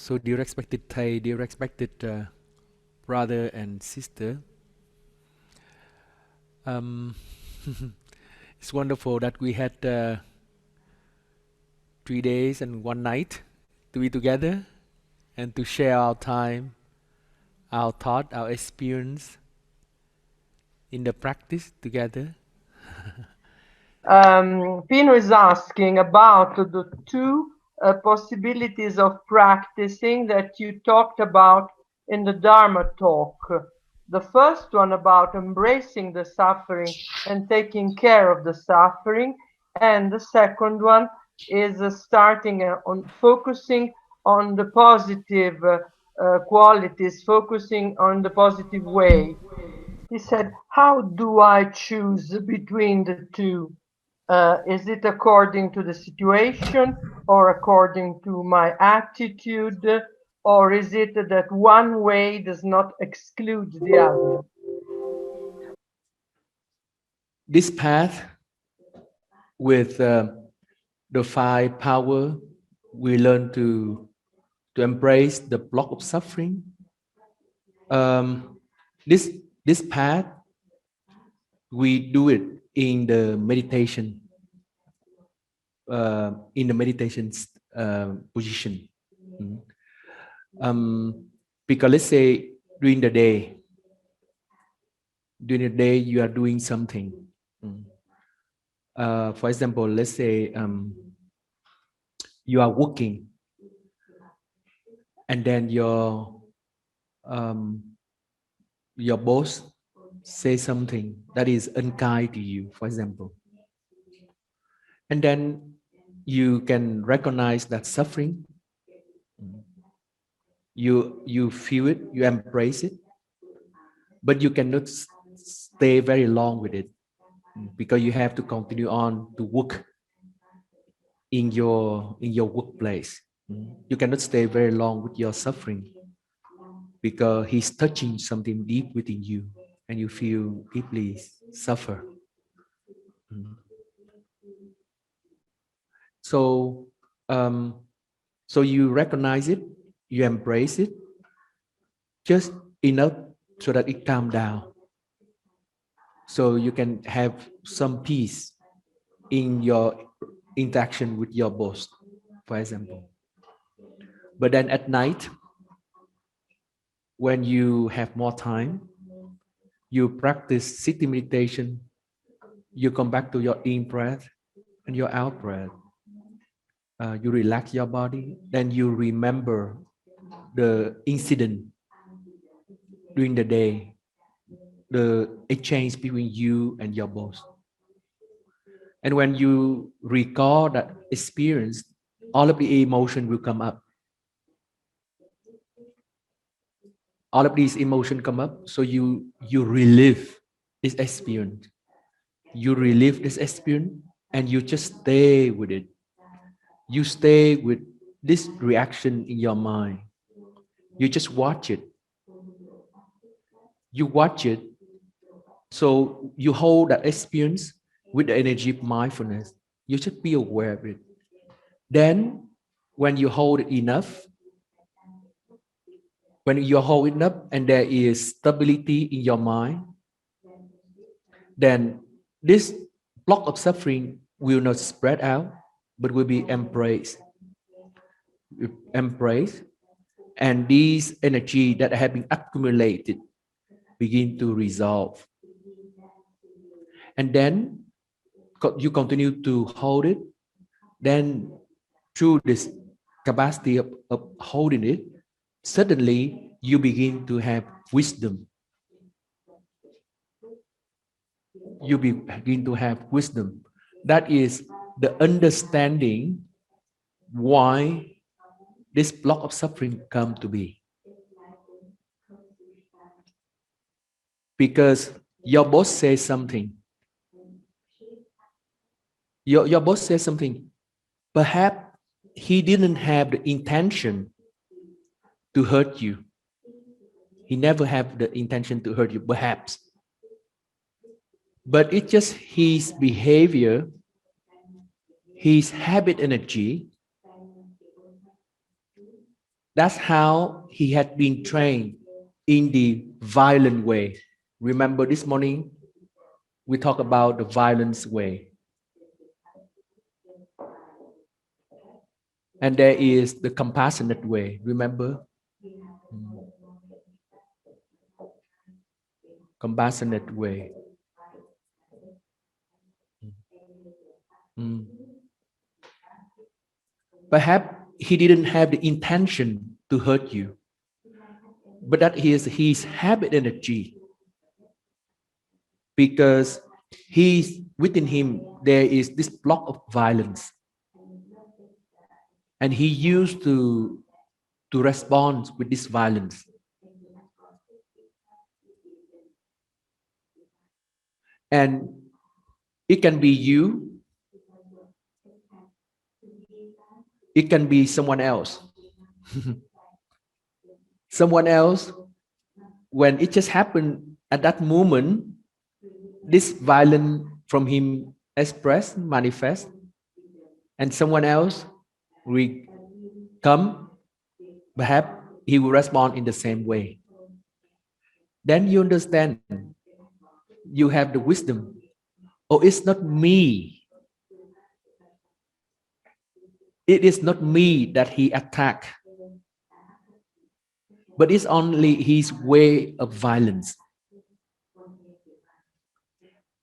So, dear respected Thay, dear respected brother and sister, um, it's wonderful that we had 3 days and one night to be together and to share our time, our thought, our experience in the practice together. Pino is asking about the two possibilities of practicing that you talked about in the Dharma talk. The first one about embracing the suffering and taking care of the suffering, and the second one is starting on focusing on the positive qualities, focusing on the positive way. He said, how do I choose between the two? Is it according to the situation or according to my attitude? Or is it that one way does not exclude the other? This path with the five power, we learn to embrace the block of suffering. Um, this this path, we do it in the meditation, position. Mm. Because let's say during the day, you are doing something. Mm. For example, let's say you are working, and then um, your boss say something that is unkind to you, for example, and then you can recognize that suffering. You feel it, you embrace it, but you cannot stay very long with it, because you have to continue on to work in your workplace. You cannot stay very long with your suffering, because he's touching something deep within you and you feel deeply suffer. So so you recognize it, you embrace it just enough so that it calm down, so you can have some peace in your interaction with your boss, for example. But then at night, when you have more time, you practice sitting meditation, you come back to your in breath and your out breath. You relax your body, then you remember the incident during the day, the exchange between you and your boss. And when you recall that experience, all of the emotion will come up. All of these emotions come up, so you relive this experience. You relive this experience, and you just stay with it. You stay with this reaction in your mind. You just watch it. You watch it. So you hold that experience with the energy of mindfulness. You should be aware of it. Then, when you hold it enough, when you hold it enough and there is stability in your mind, then this block of suffering will not spread out, but will be embraced. Embraced, and these energy that have been accumulated begin to resolve. And then you continue to hold it. Then through this capacity of holding it, suddenly you begin to have wisdom. You begin to have wisdom. That is the understanding why this block of suffering come to be. Because your boss says something. Your boss says something. Perhaps he didn't have the intention to hurt you. He never have the intention to hurt you, perhaps. But it's just his behavior, his habit energy That's how he had been trained in the violent way. Remember this morning we talk about the violence way. And there is the compassionate way. Remember? Mm. Compassionate way. Mm. Perhaps he didn't have the intention to hurt you, but that is his habit energy, because he's within him there is this block of violence, and he used to respond with this violence. And it can be you, it can be someone else. Someone else, when it just happened at that moment, this violence from him express, manifest, and someone else will come, perhaps he will respond in the same way. Then you understand, you have the wisdom. Oh, it's not me. It is not me that he attacked, but it's only his way of violence.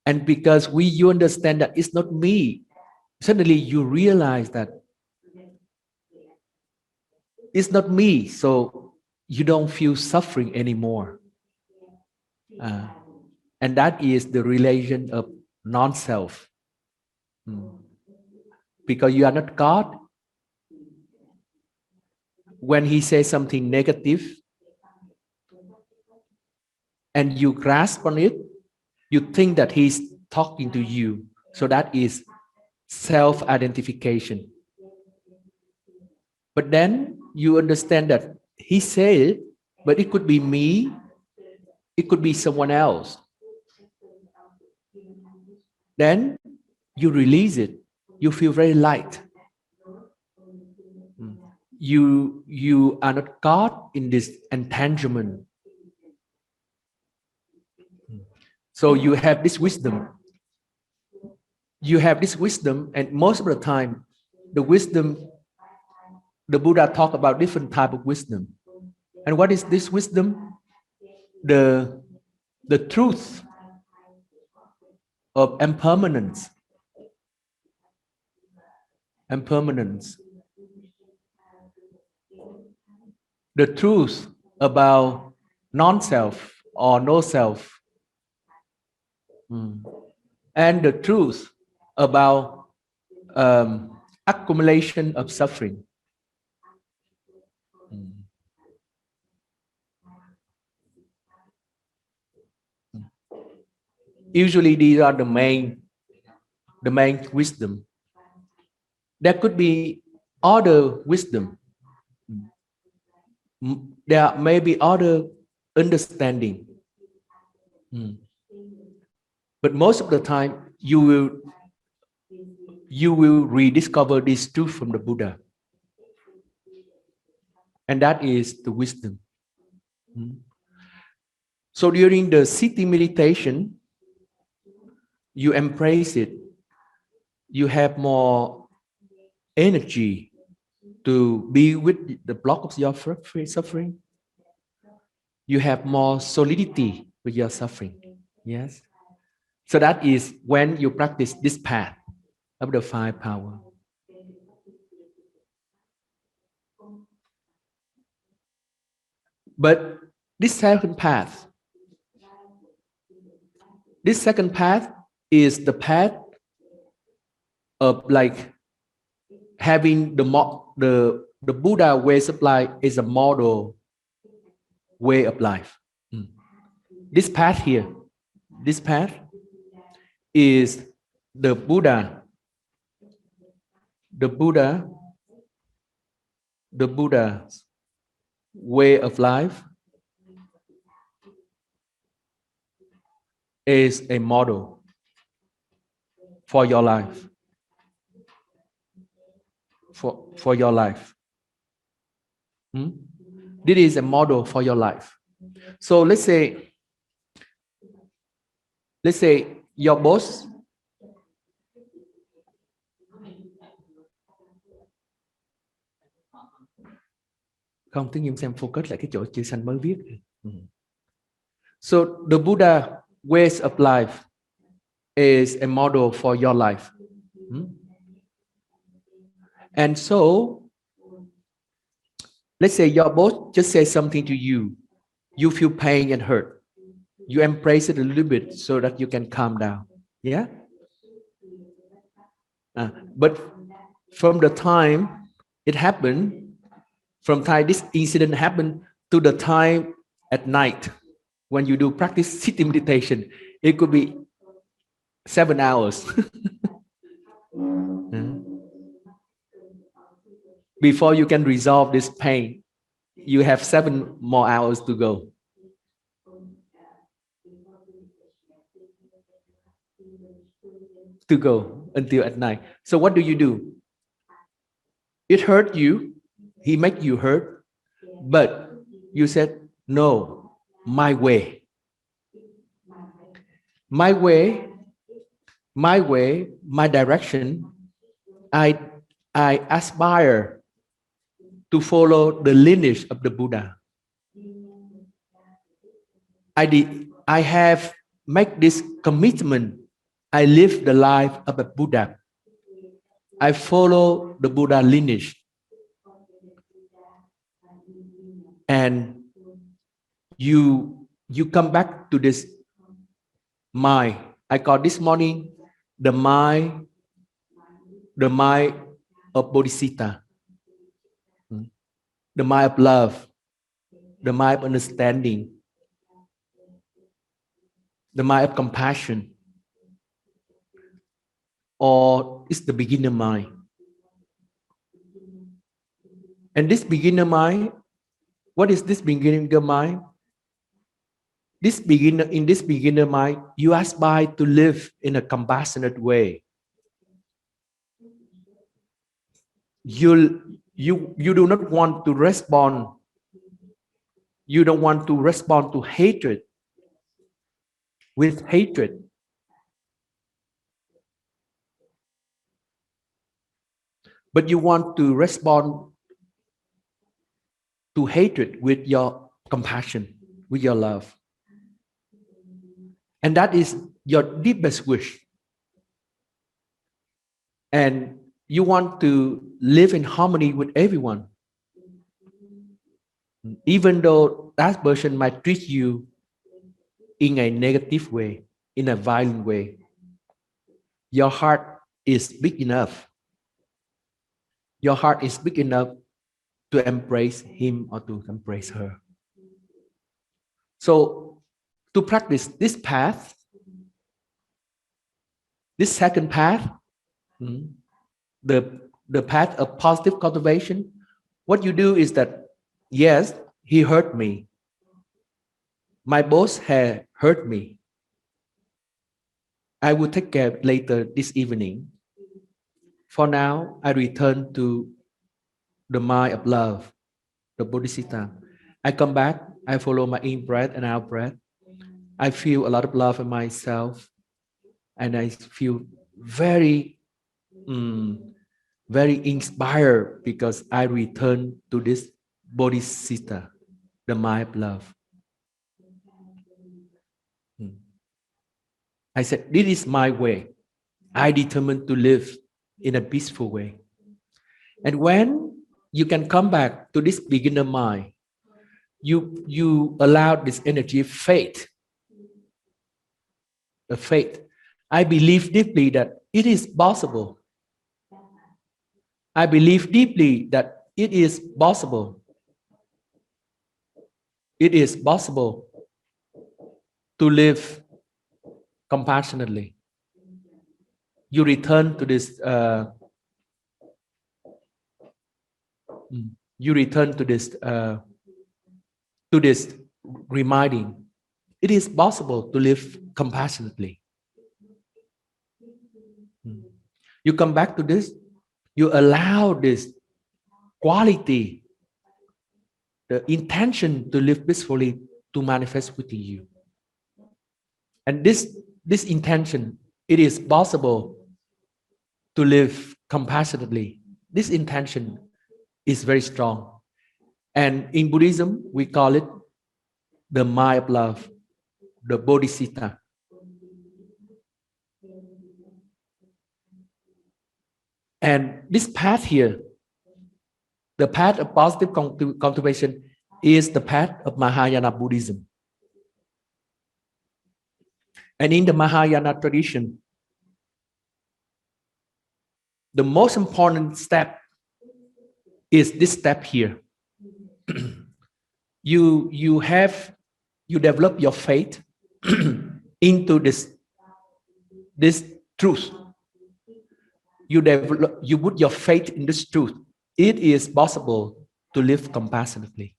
And because you understand that it's not me, suddenly you realize that it's not me, so you don't feel suffering anymore. Uh, and that is the relation of non-self. Mm. Because you are not God. When he says something negative and you grasp on it, you think that he's talking to you. So that is self-identification. But then you understand that he said it, but it could be me, it could be someone else. Then you release it. You feel very light. You are not caught in this entanglement. So you have this wisdom. You have this wisdom, and most of the time, the wisdom, the Buddha talked about different type of wisdom. And what is this wisdom? The truth of impermanence. Impermanence. The truth about non-self or no self. And the truth about accumulation of suffering. Usually these are the main wisdom. There could be other wisdom. There may be other understanding. But most of the time you will rediscover this truth from the Buddha. And that is the wisdom. So during the sitting meditation, you embrace it. You have more energy to be with the block of your suffering. You have more solidity with your suffering. Yes. So that is when you practice this path of the 5 power. But this second path is the path of like having the Buddha way of life is a model way of life. This path here, this path is the Buddha's way of life is a model for your life. For your life. This is a model for your life. So let's say your boss không tiếng Nghiêm xem focus lại cái chỗ chữ xanh mới viết. So the Buddha ways of life is a model for your life. And so let's say your boss just says something to you. You feel pain and hurt. You embrace it a little bit so that you can calm down. Yeah? But from the time it happened, from time this incident happened to the time at night when you do practice sitting meditation, it could be 7 hours. Before you can resolve this pain, you have 7 more hours to go. To go until at night. So what do? It hurt you. He make you hurt. But you said, no, my way. My way, my direction. I aspire to follow the lineage of the Buddha. I have made this commitment. I live the life of a Buddha. I follow the Buddha lineage. And you come back to this mind. I call this morning the mind of Bodhisattva, the mind of love, the mind of understanding, the mind of compassion, or it's the beginner mind. And this beginner mind, what is this beginner mind? In this beginner mind, you aspire to live in a compassionate way. You do not want to respond. You don't want to respond to hatred with hatred. But you want to respond to hatred with your compassion, with your love. And that is your deepest wish. And you want to live in harmony with everyone. Even though that person might treat you in a negative way, in a violent way, your heart is big enough. Your heart is big enough to embrace him or to embrace her. So to practice this path, this second path, the path of positive cultivation, what you do is that, yes, he hurt me. My boss had hurt me. I will take care later this evening. For now, I return to the mind of love, the Bodhisattva. I come back, I follow my in breath and out breath. I feel a lot of love in myself, and I feel very, very inspired because I return to this Bodhisattva, the mind of love. I said, this is my way. I determined to live in a peaceful way. And when you can come back to this beginner mind, you allow this energy of faith. The faith. I believe deeply that it is possible. I believe deeply that it is possible. It is possible to live compassionately. You return to this. To this reminding. It is possible to live compassionately. You come back to this. You allow this quality, the intention to live peacefully to manifest within you. And this intention, it is possible to live compassionately. This intention is very strong. And in Buddhism, we call it the mind of love, the bodhisattva. And this path here, the path of positive cultivation, is the path of Mahayana Buddhism. And in the Mahayana tradition, the most important step is this step here. you develop your faith into this truth. You put your faith in this truth. It is possible to live compassionately.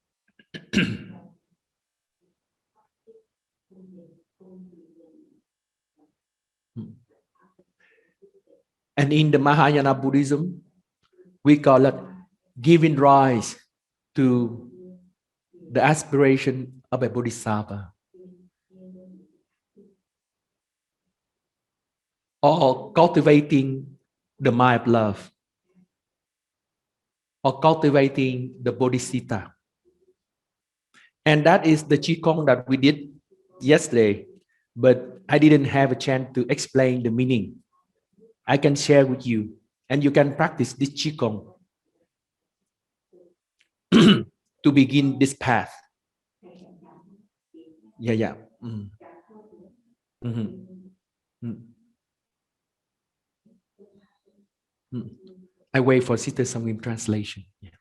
And in the Mahayana Buddhism, we call it giving rise to the aspiration of a bodhisattva, or cultivating the mind of love, or cultivating the bodhisattva. And that is the Qigong that we did yesterday, but I didn't have a chance to explain the meaning. I can share with you, and you can practice this Qigong to begin this path. Yeah. Mm. Mm-hmm. Mm. Mm. I wait for Sister Sangim translation. Yeah.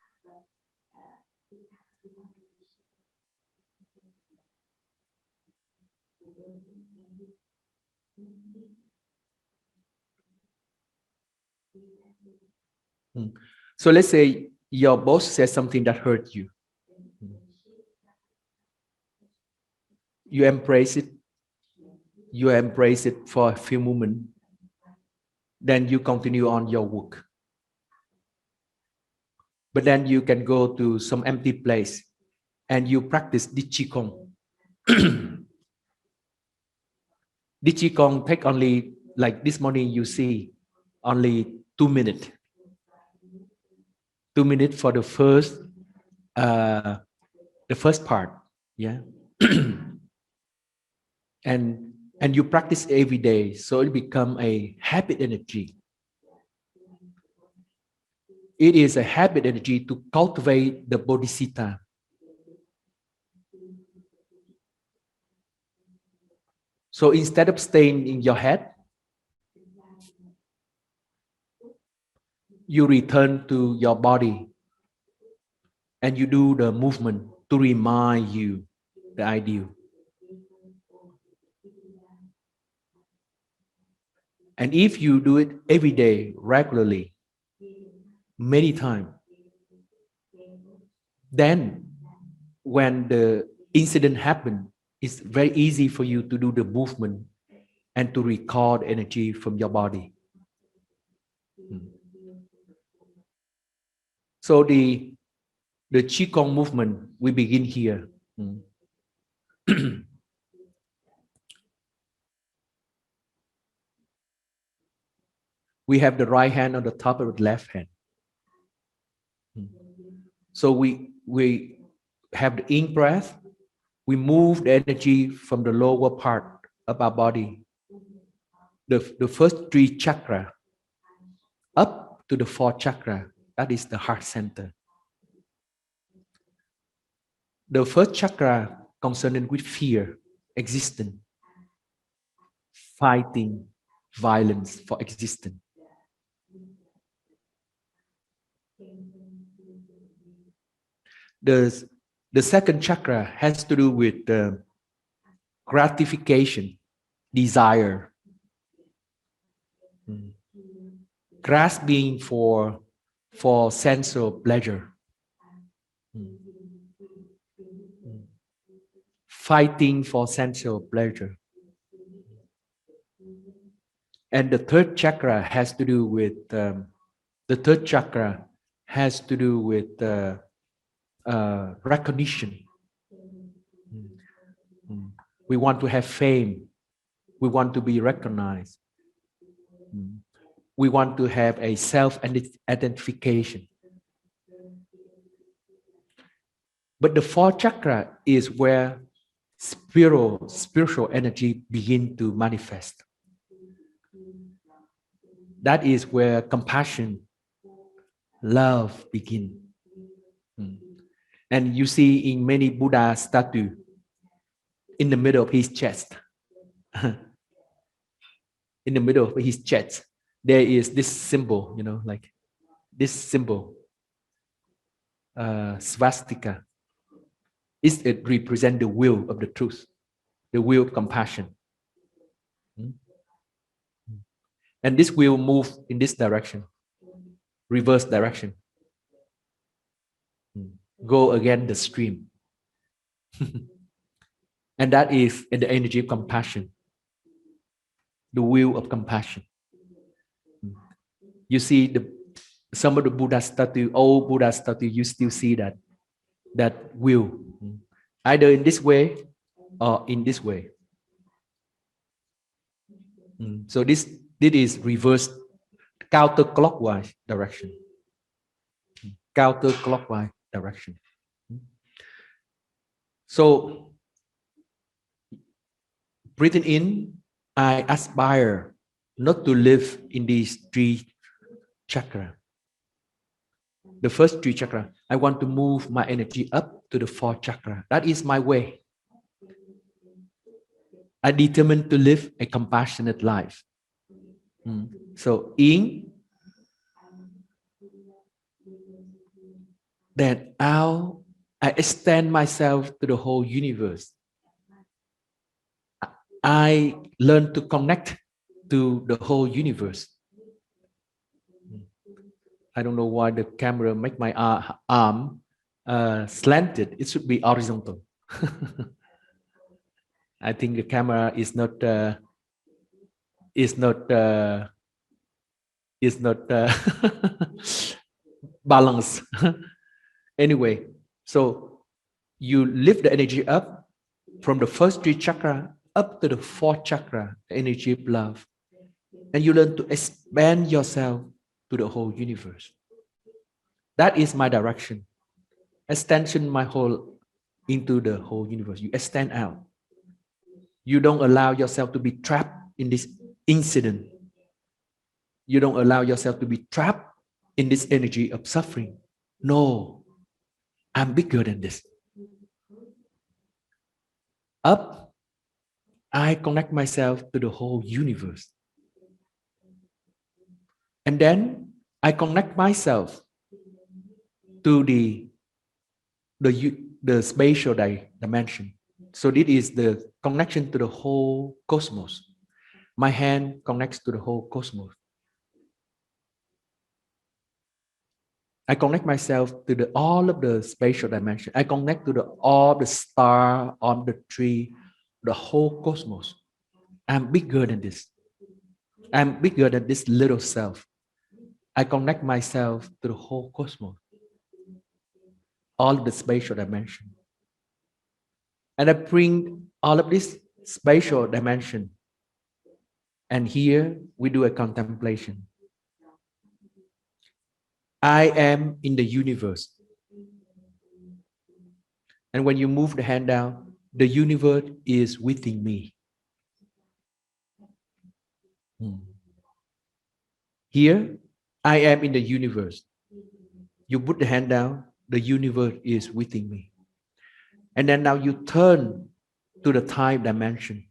Mm. So let's say your boss says something that hurt you. You embrace it. You embrace it for a few moments. Then you continue on your work. But then you can go to some empty place and you practice the Qigong. The Qigong take only, like this morning you see, only 2 minutes. 2 minutes for the first part. Yeah. and you practice every day, so it become a habit energy. It is a habit energy to cultivate the bodhisattva. So instead of staying in your head, you return to your body and you do the movement to remind you the ideal. And if you do it every day, regularly, many times, then when the incident happens, it's very easy for you to do the movement and to record energy from your body. So the Qigong movement, we begin here. We have the right hand on the top of the left hand. So we have the in breath. We move the energy from the lower part of our body, the first 3 chakra, up to the 4th chakra. That is the heart center. The first chakra concerned with fear, existence, fighting, violence for existence. The second chakra has to do with gratification, desire, grasping for sensual pleasure, fighting for sensual pleasure. And the third chakra has to do with recognition. Mm. We want to have fame. We want to be recognized. Mm. We want to have a self-identification. But the fourth chakra is where spiritual energy begin to manifest. That is where compassion, love begin. Mm. And you see in many Buddha statue, in the middle of his chest, in the middle of his chest, there is this symbol, like this symbol, swastika. It represents the will of the truth, the will of compassion. Mm. And this will move in this direction, reverse direction. Mm. Go against the stream. And that is in the energy of compassion, the will of compassion. Mm. You see some of the Buddha statue, old Buddha statue, you still see that will, either in this way or in this way. So this is reverse, counterclockwise direction. Counterclockwise direction. So breathing in, I aspire not to live in these three chakra. The first three chakra, I want to move my energy up to the fourth chakra. That is my way. I determined to live a compassionate life. So in, then out, I extend myself to the whole universe. I learn to connect to the whole universe. I don't know why the camera make my arm slanted. It should be horizontal. I think the camera is not balanced. Anyway, so you lift the energy up from the first three chakra up to the fourth chakra, the energy of love, and you learn to expand yourself to the whole universe. That is my direction. Extension my whole into the whole universe. You extend out. You don't allow yourself to be trapped in this incident. You don't allow yourself to be trapped in this energy of suffering. No, I'm bigger than this. Up, I connect myself to the whole universe. And then I connect myself to the spatial dimension. So this is the connection to the whole cosmos. My hand connects to the whole cosmos. I connect myself to all of the spatial dimension. I connect to all the star, all the tree, the whole cosmos. I'm bigger than this. I'm bigger than this little self. I connect myself to the whole cosmos, all the spatial dimension. And I bring all of this spatial dimension. And here we do a contemplation. I am in the universe. And when you move the hand down, the universe is within me. Here, I am in the universe. You put the hand down, the universe is within me. And then now you turn to the time dimension.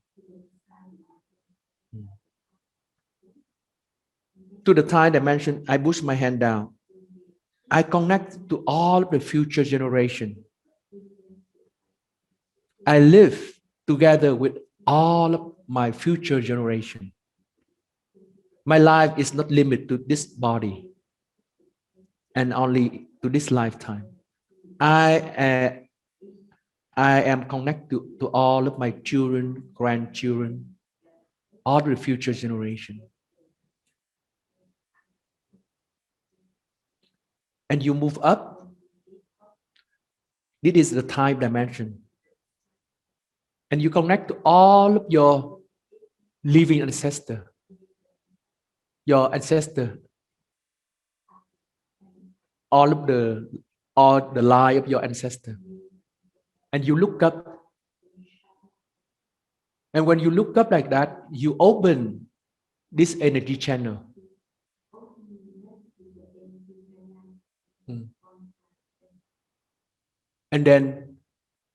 To the time dimension, I push my hand down. I connect to all the future generation. I live together with all of my future generation. My life is not limited to this body and only to this lifetime. I am connected to all of my children, grandchildren, all the future generation. And you move up This is the time dimension. And you connect to all of your living ancestor, your ancestor, all of the line of your ancestor. And you look up. And when you look up like that, you open this energy channel. Mm. And then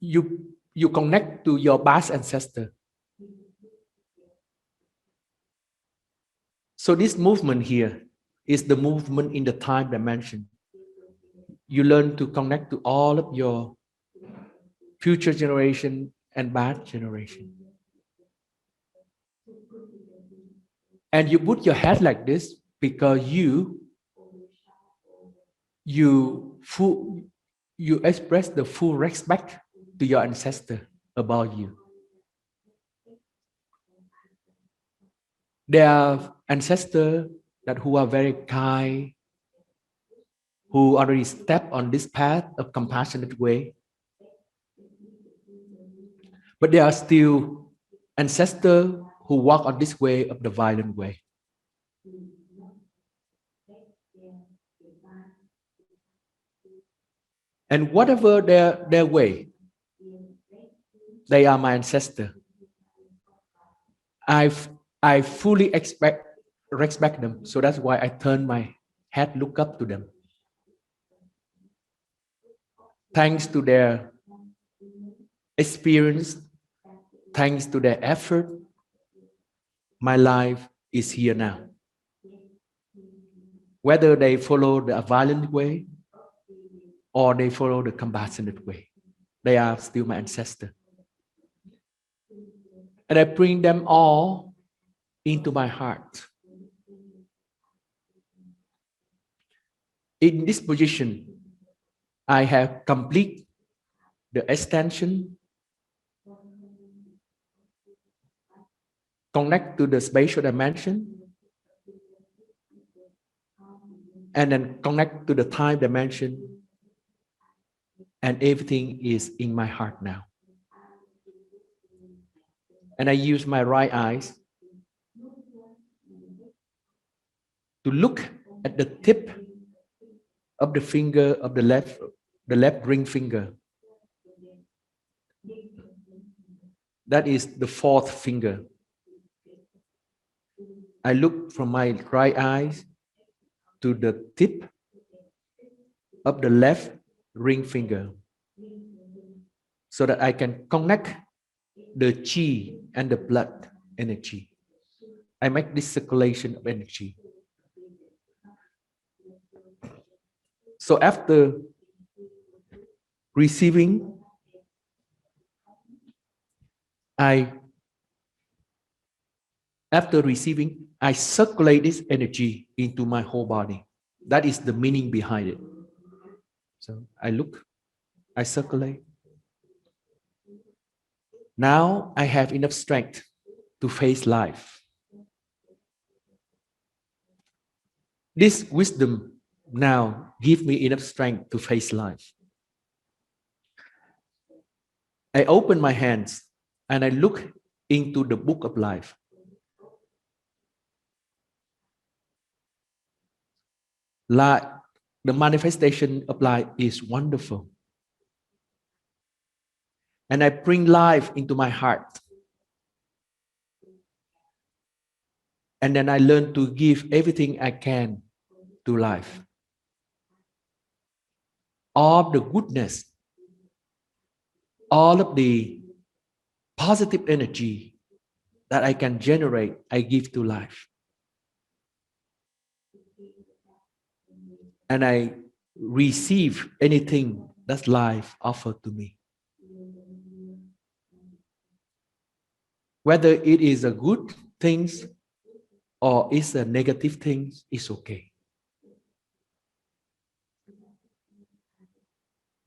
you connect to your past ancestor. So this movement here is the movement in the time dimension. You learn to connect to all of your future generation and past generation. And you put your head like this because you express the full respect to your ancestor about you. There are ancestors that who are very kind, who already stepped on this path of compassionate way. But there are still ancestors who walk on this way of the violent way. And whatever their way, they are my ancestor. I fully respect them. So that's why I turn my head, look up to them. Thanks to their experience, thanks to their effort, my life is here now. Whether they follow the violent way or they follow the compassionate way, they are still my ancestor. And I bring them all into my heart. In this position, I have complete the extension, connect to the spatial dimension, and then connect to the time dimension, and everything is in my heart now. And I use my right eyes to look at the tip of the finger of the left ring finger. That is the fourth finger. I look from my right eyes to the tip of the left ring finger so that I can connect the chi and the blood energy. I make this circulation of energy. So after receiving, I circulate this energy into my whole body. That is the meaning behind it. So I look, I circulate. Now I have enough strength to face life. This wisdom now gives me enough strength to face life. I open my hands and I look into the book of life. Like the manifestation of life is wonderful. And I bring life into my heart. And then I learn to give everything I can to life. All of the goodness, all of the positive energy that I can generate, I give to life. And I receive anything that life offered to me. Whether it is a good thing or it's a negative thing, it's okay.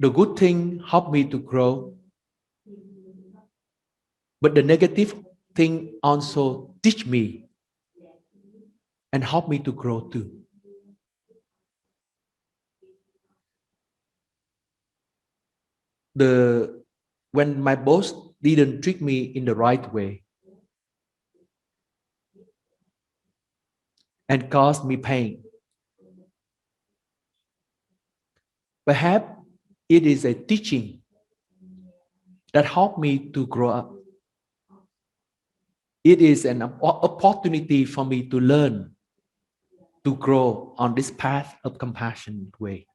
The good thing help me to grow, but the negative thing also teach me and help me to grow too. when my boss didn't treat me in the right way and caused me pain. Perhaps it is a teaching that helped me to grow up. It is an opportunity for me to learn, to grow on this path of compassion way.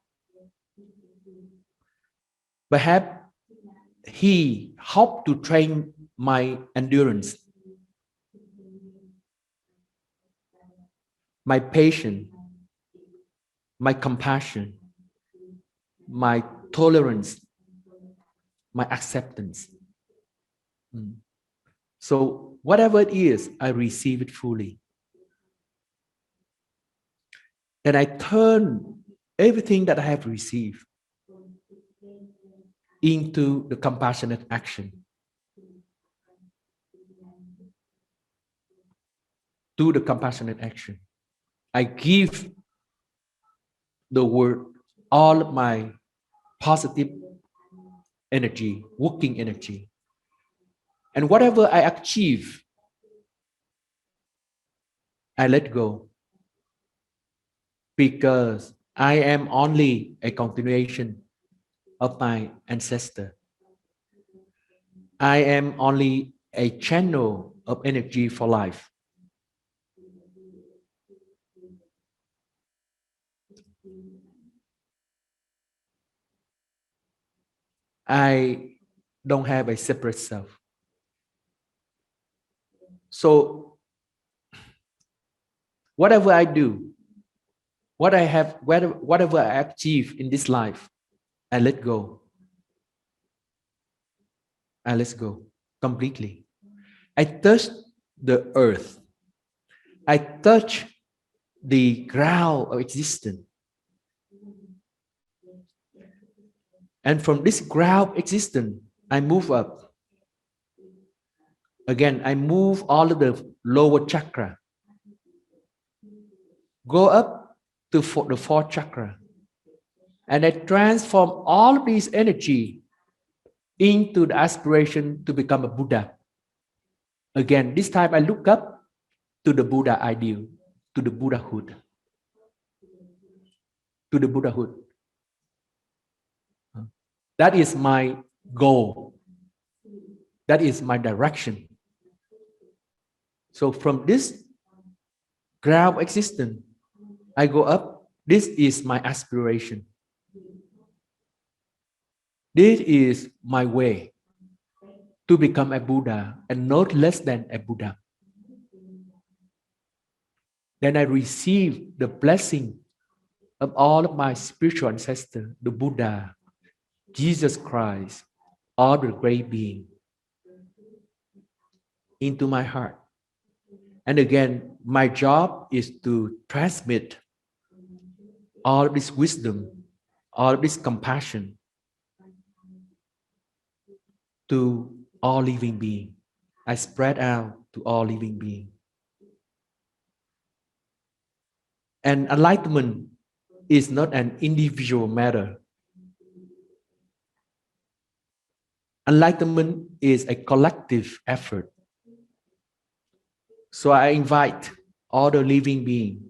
Perhaps he helped to train my endurance, my patience, my compassion, my tolerance, my acceptance. So whatever it is, I receive it fully. Then I turn everything that I have received into the compassionate action. To the compassionate action. I give the word all of my positive energy, working energy. And whatever I achieve, I let go. Because I am only a continuation of my ancestor. I am only a channel of energy for life. I don't have a separate self. So whatever I do, what I have, whatever I achieve in this life, I let go. I let go completely. I touch the earth. I touch the ground of existence. And from this ground of existence, I move up. Again, I move all of the lower chakra. Go up to the fourth chakra. And I transform all of this energy into the aspiration to become a Buddha. Again, this time I look up to the Buddha ideal, to the Buddhahood. To the Buddhahood. That is my goal. That is my direction. So from this ground of existence, I go up. This is my aspiration. This is my way to become a Buddha and not less than a Buddha. Then I receive the blessing of all of my spiritual ancestors, the Buddha, Jesus Christ, all the great being into my heart. And again, my job is to transmit all of this wisdom, all of this compassion to all living beings. I spread out to all living beings. And enlightenment is not an individual matter. Enlightenment is a collective effort. So I invite all the living beings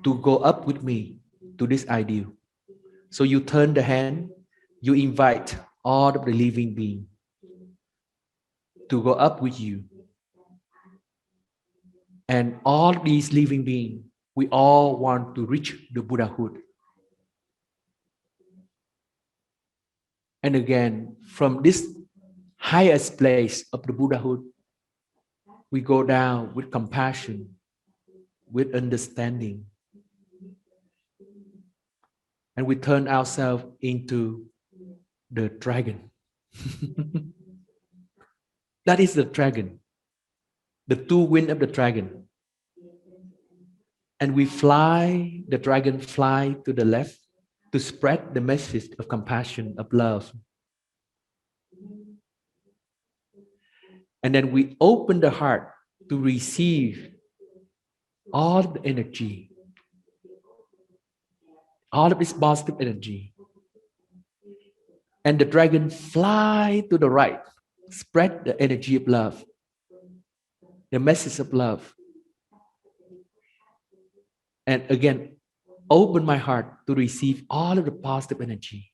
to go up with me to this ideal. So you turn the hand, you invite all of the living beings to go up with you. And all these living beings, we all want to reach the Buddhahood. And again, from this highest place of the Buddhahood, we go down with compassion, with understanding. And we turn ourselves into the dragon. That is the dragon, the two wings of the dragon. And we fly, the dragon fly to the left to spread the message of compassion, of love. And then we open the heart to receive all the energy, all of this positive energy. And the dragon fly to the right, spread the energy of love, the message of love. And again, open my heart to receive all of the positive energy.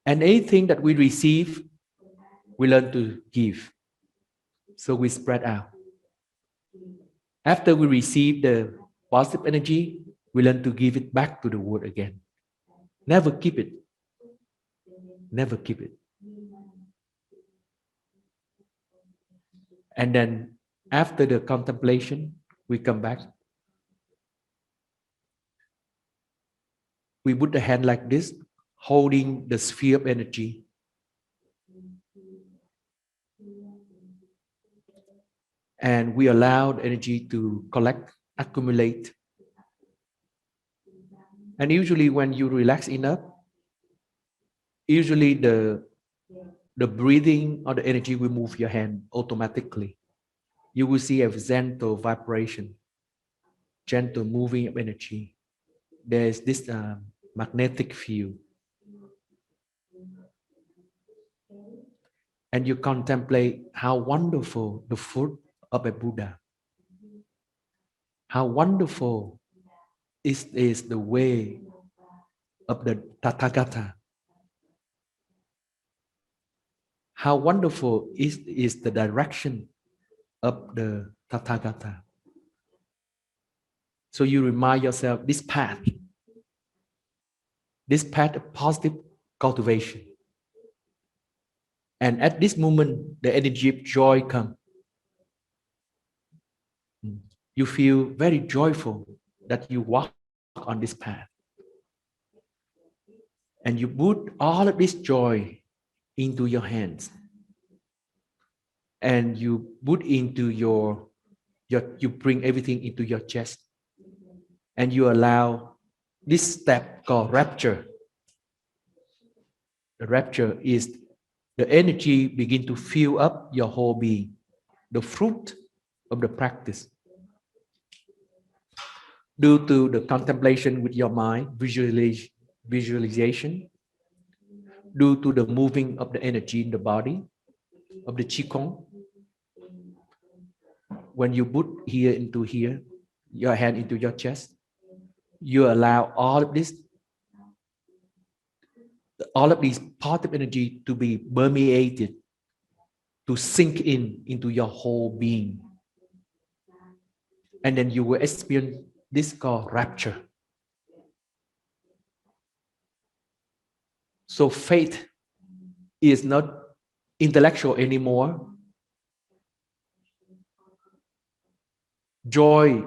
And anything that we receive, we learn to give. So we spread out. After we receive the positive energy, we learn to give it back to the world again. Never keep it. Never keep it. And then after the contemplation, we come back. We put the hand like this, holding the sphere of energy. And we allow the energy to collect, accumulate. And usually when you relax enough, usually the breathing or the energy will move your hand automatically. You will see a gentle vibration, gentle moving of energy. There's this magnetic field. And you contemplate how wonderful the fruit of a Buddha. How wonderful is the way of the Tathagata. How wonderful is the direction of the Tathagata. So you remind yourself this path of positive cultivation. And at this moment, the energy of joy comes. You feel very joyful that you walk on this path. And you put all of this joy into your hands. And you put into you bring everything into your chest. And you allow this step called rapture. The rapture is the energy begin to fill up your whole being. The fruit of the practice. Due to the contemplation with your mind, visualization, due to the moving of the energy in the body, of the Qigong, when you put here into here, your hand into your chest, you allow all of these positive energy to be permeated, to sink into your whole being. And then you will experience this called rapture. So faith is not intellectual anymore. Joy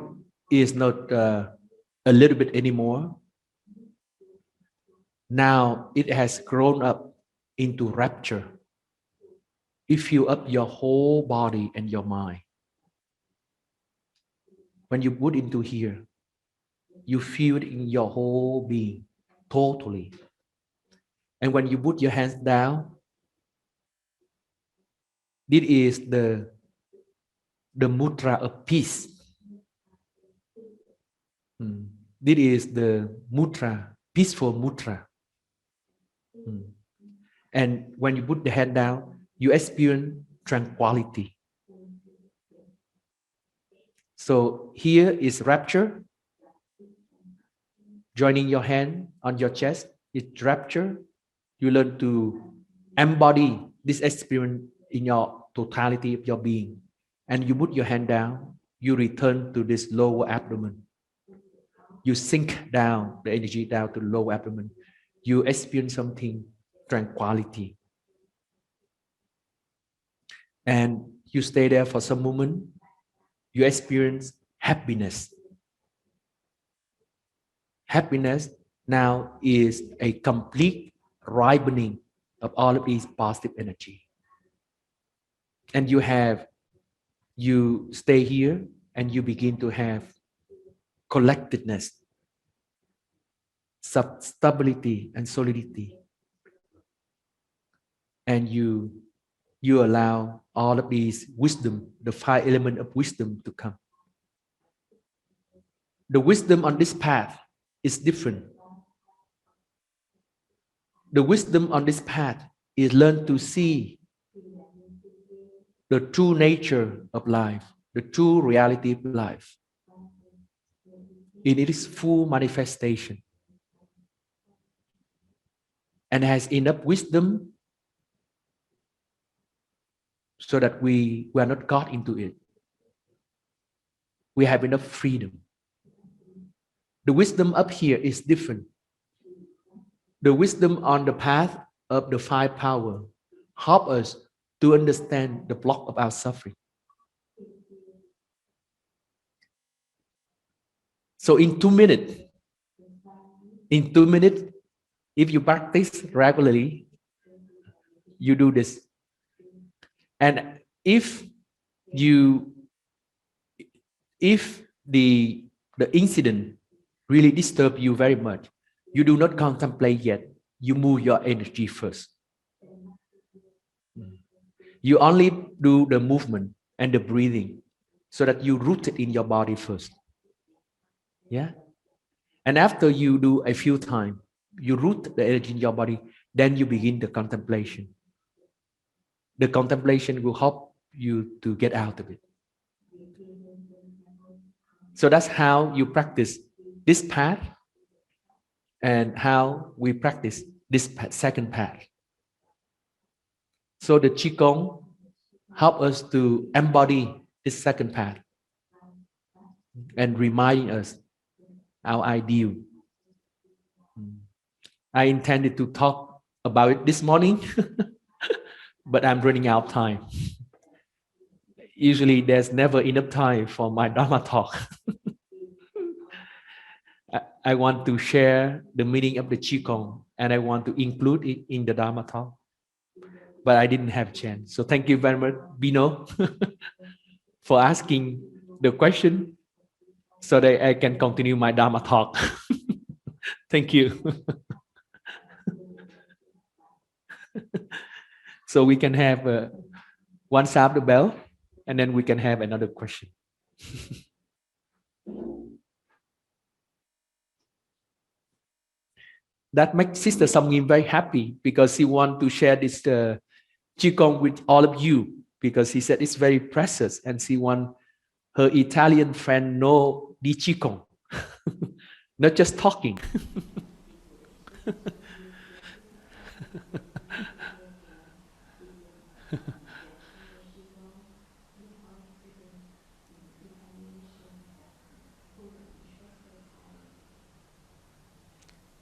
is not a little bit anymore. Now it has grown up into rapture. It fills up your whole body and your mind. When you put into here, you feel it in your whole being, totally. And when you put your hands down, this is the mudra of peace. This is the mudra, peaceful mudra. And when you put the hand down, you experience tranquility. So here is rapture. Joining your hand on your chest is rapture. You learn to embody this experience in your totality of your being. And you put your hand down, you return to this lower abdomen. You sink down, the energy down to the lower abdomen. You experience something, tranquility. And you stay there for some moment. You experience happiness. Happiness now is a complete ripening of all of these positive energy. And you stay here and you begin to have collectedness, stability and solidity. And you allow all of these wisdom, the 5 elements of wisdom to come. The wisdom on this path is different. The wisdom on this path is learn to see the true nature of life, the true reality of life in its full manifestation, and has enough wisdom so that we are not caught into it. We have enough freedom. The wisdom up here is different. The wisdom on the path of the five power help us to understand the block of our suffering. So in 2 minutes, if you practice regularly, you do this. And if the incident really disturb you very much, you do not contemplate yet. You move your energy first. You only do the movement and the breathing so that you root it in your body first. Yeah. And after you do a few times, you root the energy in your body, then you begin the contemplation. The contemplation will help you to get out of it. So that's how you practice this path and how we practice this second path. So the Qigong help us to embody this second path and reminding us our ideal. I intended to talk about it this morning, but I'm running out of time. Usually there's never enough time for my Dharma talk. I want to share the meaning of the Qigong and I want to include it in the Dharma talk, but I didn't have a chance. So thank you very much, Bino, for asking the question so that I can continue my Dharma talk. Thank you. So we can have one sound the bell and then we can have another question. That makes Sister Samgim very happy because she wants to share this Qigong with all of you because she said it's very precious and she wants her Italian friend know the Qigong, not just talking.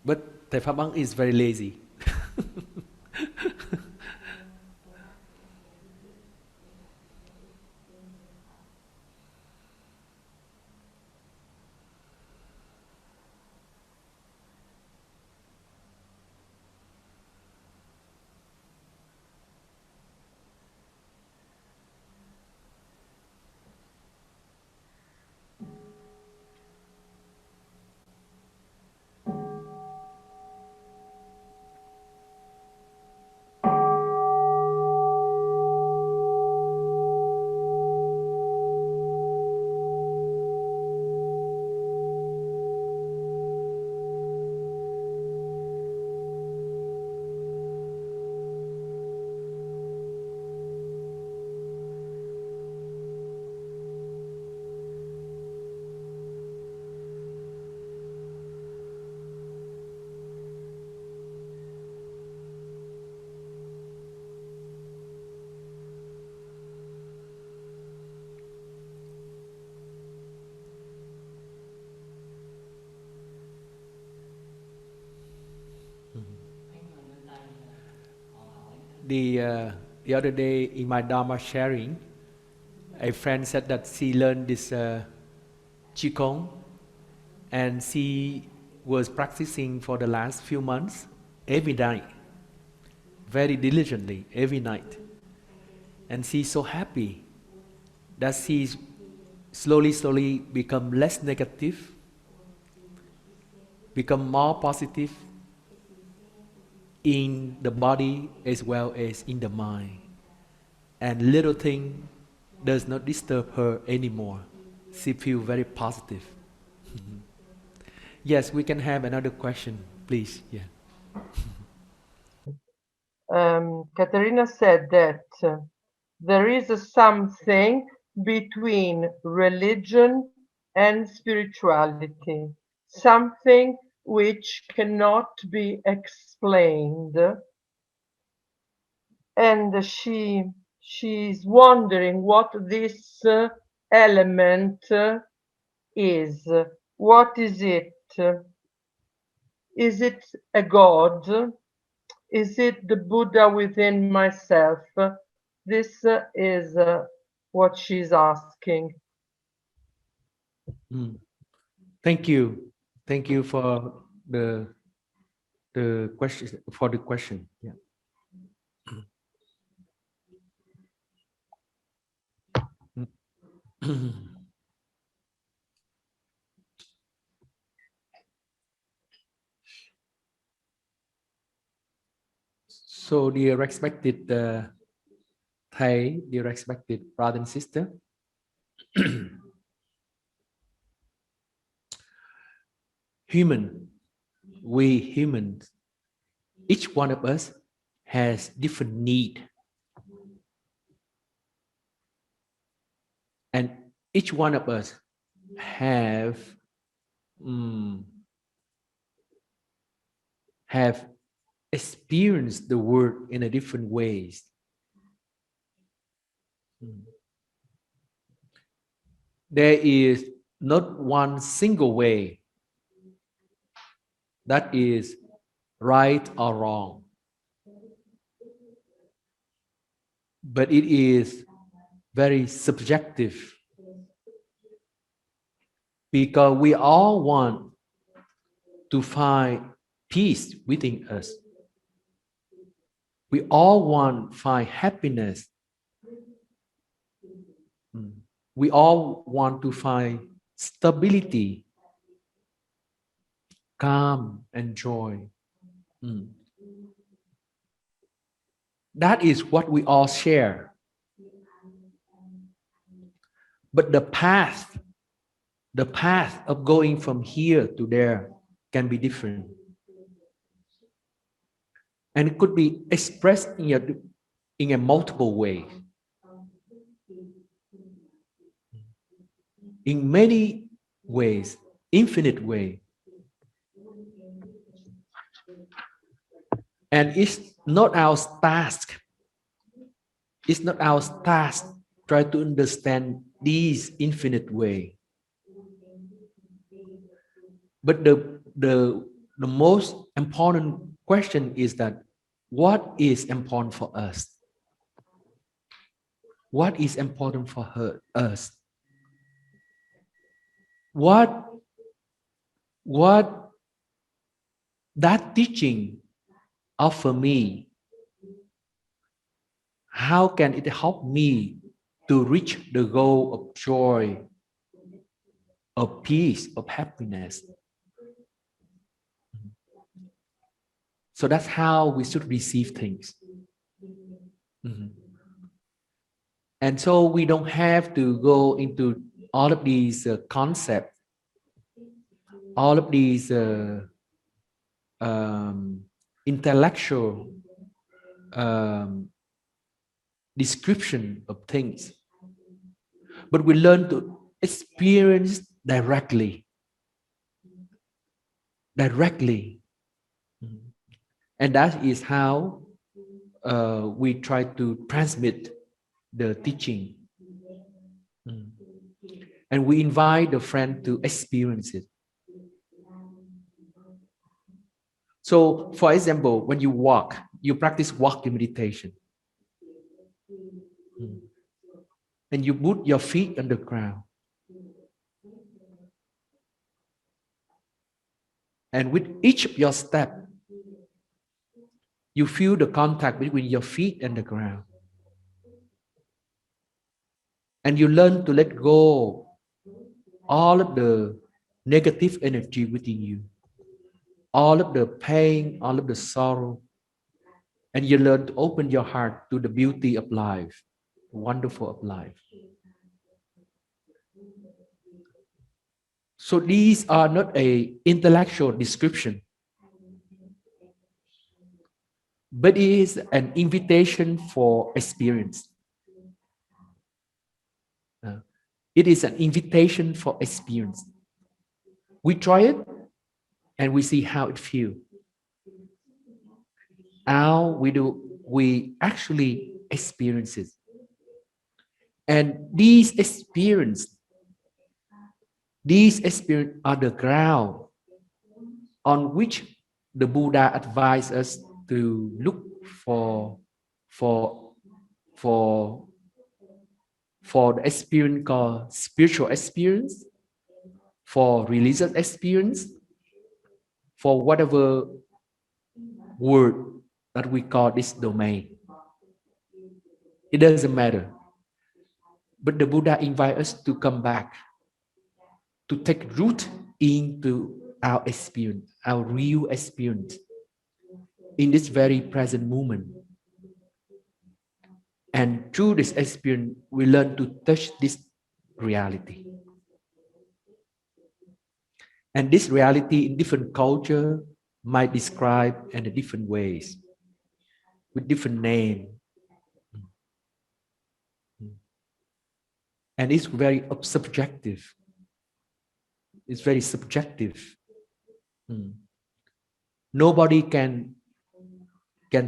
But Thầy Pháp Bang is very lazy. The other day in my Dharma sharing, a friend said that she learned this Qigong and she was practicing for the last few months every night, very diligently every night. And she's so happy that she's slowly become less negative, become more positive in the body as well as in the mind. And little thing does not disturb her anymore. She feels very positive. Yes, we can have another question, please. Yeah. Katerina said that there is a something between religion and spirituality, something which cannot be explained, and she's wondering what this element is. What is it? Is it a god? Is it the Buddha within myself? This is what she's asking. Mm. Thank you. Thank you for the question for the question. Yeah. So, dear respected Thay, dear respected brother and sister, human, we humans, each one of us has different need, and each one of us have mm, have experienced the world in a different ways. Mm. There is not one single way that is right or wrong, but it is very subjective because we all want to find peace within us. We all want to find happiness. Mm. We all want to find stability, calm, and joy. Mm. That is what we all share. But the path of going from here to there can be different. And it could be expressed in a multiple way, in many ways, infinite way. And it's not our task. It's not our task try to understand these infinite way. But the most important question is that what is important for us? What is important for us? What that teaching offer me? How can it help me to reach the goal of joy, of peace, of happiness? So that's how we should receive things. Mhm. And so we don't have to go into all of these concepts, all of these intellectual um, description of things, but we learn to experience directly. Mhm. And that is how we try to transmit the teaching. Mm. And we invite the friend to experience it. So, for example, when you walk, you practice walking meditation. Mm. And you put your feet on the ground. And with each of your step, you feel the contact between your feet and the ground. And you learn to let go all of the negative energy within you, all of the pain, all of the sorrow. And you learn to open your heart to the beauty of life, wonderful of life. So these are not a intellectual description. but it is an invitation for experience. Uh, it is an invitation for experience. We try it and we see how it feels. How we actually experience it. And these experiences are the ground on which the Buddha advised us to look for for for for the experience called spiritual experience, for religious experience, for whatever word that we call this domain. It doesn't matter. But the Buddha invites us to come back, to take root into our experience, our real experience in this very present moment. And through this experience, we learn to touch this reality. And this reality in different culture might describe in different ways, with different name. And it's very subjective. It's very subjective. Nobody can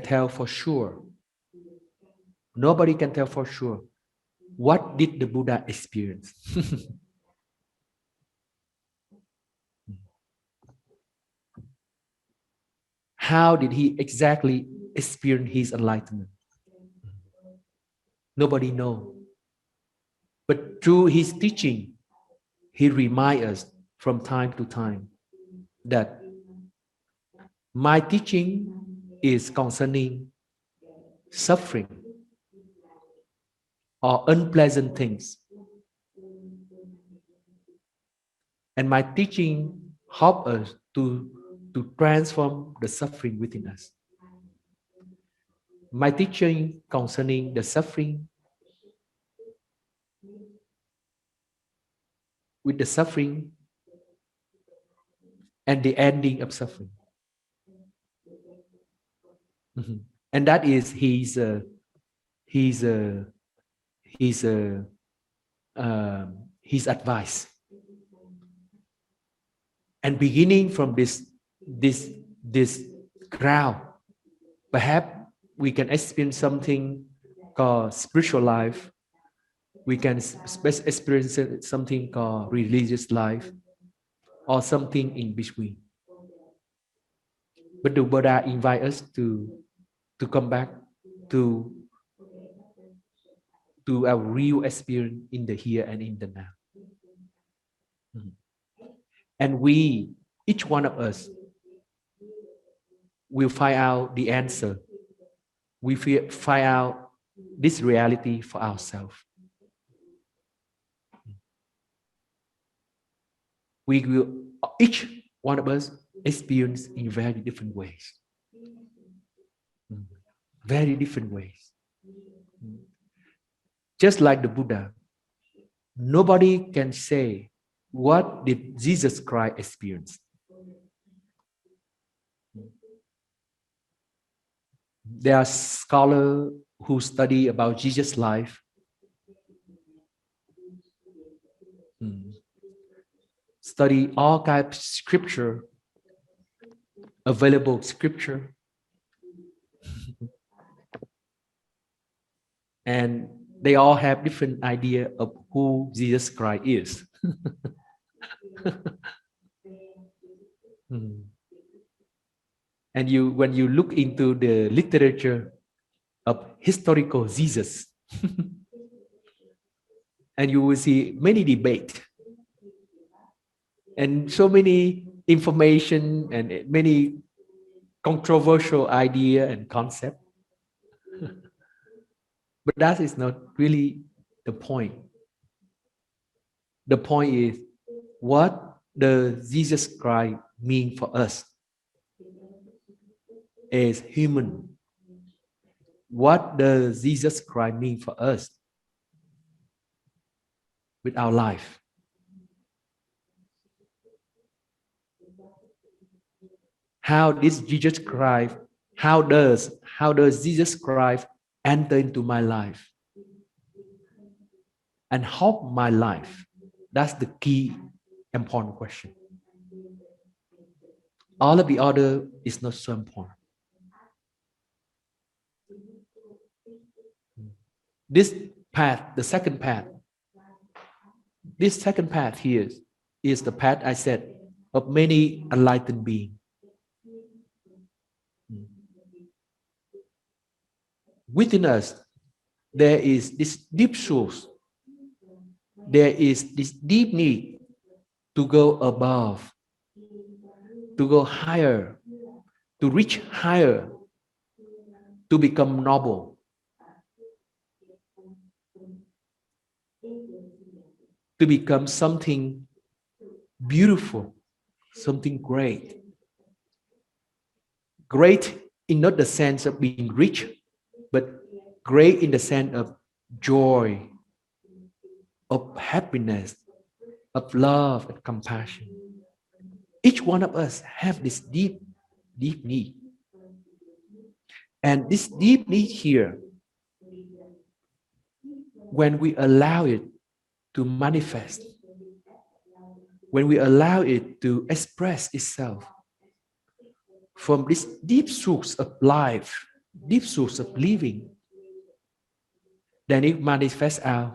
tell for sure. Nobody can tell for sure. What did the Buddha experience? How did he exactly experience his enlightenment? Nobody knows. But through his teaching, he reminds us from time to time that my teaching is concerning suffering or unpleasant things. And my teaching helps us to transform the suffering within us. My teaching concerning the suffering, with the suffering and the ending of suffering. And that is his advice. And beginning from this ground, perhaps we can experience something called spiritual life. We can experience something called religious life, or something in between. But the Buddha invites us to come back to our real experience in the here and in the now. And we, each one of us, will find out the answer. We find out this reality for ourselves. We will, each one of us, experience in very different ways. Very different ways. Just like the Buddha, nobody can say, what did Jesus Christ experience? There are scholars who study about Jesus' life. Study all kinds of scripture, available scripture. And they all have different idea of who Jesus Christ is. And when you look into the literature of historical Jesus, and you will see many debate and so many information and many controversial idea and concept. But that is not really the point. The point is, what does Jesus Christ mean for us as human? What does Jesus Christ mean for us with our life? How did Jesus Christ How does Jesus Christ enter into my life and help my life? That's the key important question. All of the other is not so important. This path, the second path, this second path here is the path I said of many enlightened beings. Within us, there is this deep source. There is this deep need to go above, to go higher, to reach higher, to become noble, to become something beautiful, something great. Great in not the sense of being rich, but great in the sense of joy, of happiness, of love and compassion. Each one of us have this deep need. And this deep need here, when we allow it to manifest, when we allow it to express itself from this deep source of life, deep source of living, then it manifests out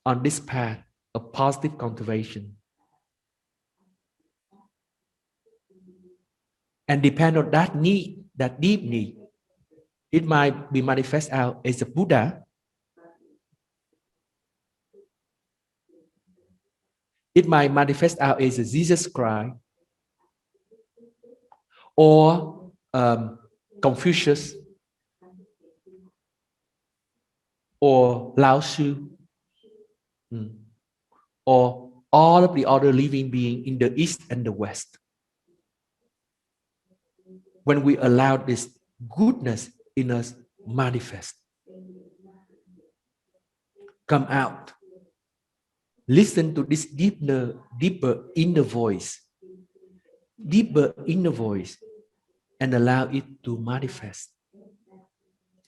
on this path of positive cultivation. And depend on that need, that deep need, it might be manifest out as a Buddha. It might manifest out as a Jesus Christ or Confucius or Lao Tzu, or all of the other living beings in the East and the West. When we allow this goodness in us manifest, come out, listen to this deeper inner voice, and allow it to manifest.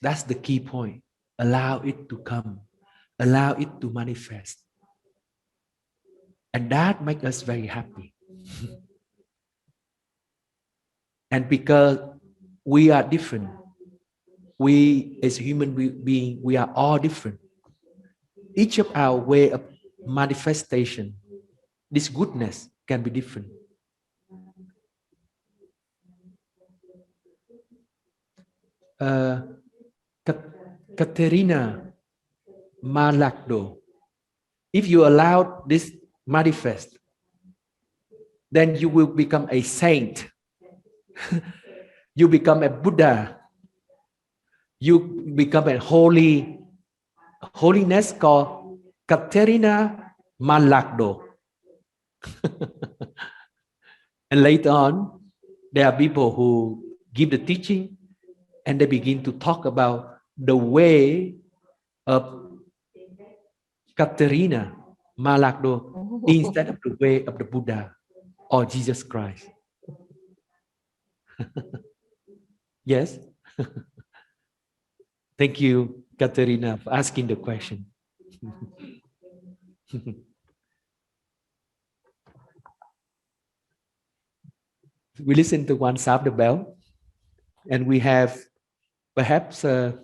That's the key point. Allow it to come, allow it to manifest. And that makes us very happy. And because we are different, we as human beings, we are all different. Each of our way of manifestation, this goodness can be different. Katerina Malakdo, if you allow this manifest, then you will become a saint. You become a Buddha. You become a holiness called Katerina Malakdo. And later on, there are people who give the teaching and they begin to talk about the way of Katerina Malakdo instead of the way of the Buddha or Jesus Christ. Yes? Thank you, Katerina, for asking the question. We listen to one sound the bell, and we have perhaps a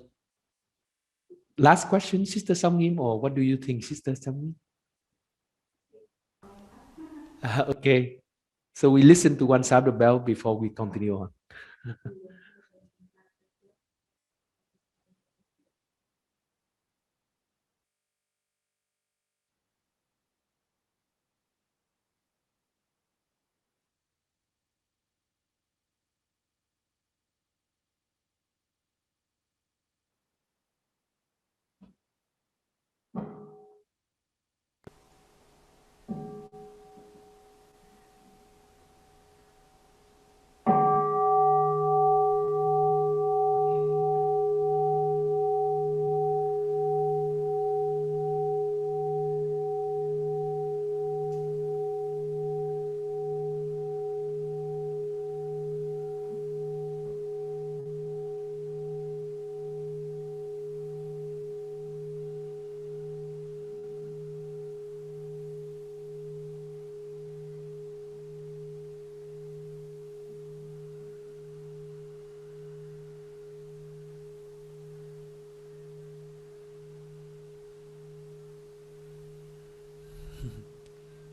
last question, Sister Samgim, or what do you think, Sister Samgim? Okay, so we listen to one sound the bell before we continue on.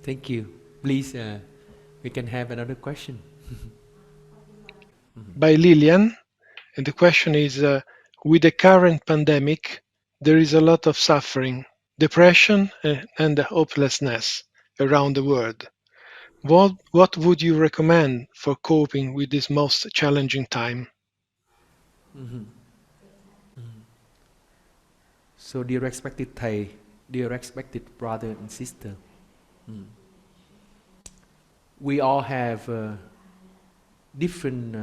Thank you. Please, we can have another question. By Lillian, and the question is, with the current pandemic, there is a lot of suffering, depression, and hopelessness around the world. What would you recommend for coping with this most challenging time? So, dear respected Thay, dear respected brother and sister, we all have different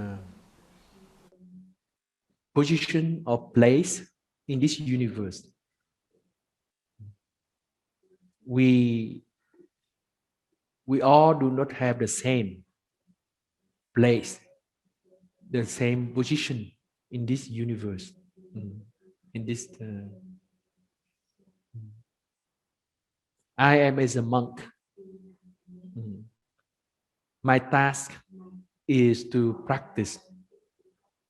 position or place in this universe. We we all do not have the same place, the same position in this universe. In this, I am as a monk. My task is to practice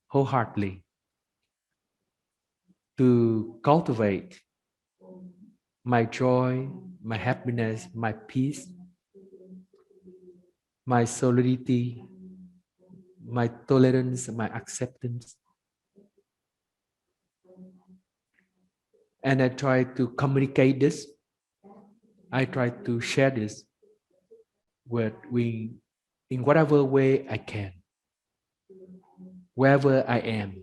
wholeheartedly, to cultivate my joy, my happiness, my peace, my solidity, my tolerance, my acceptance. And I try to communicate this. I try to share this with we in whatever way I can, wherever I am.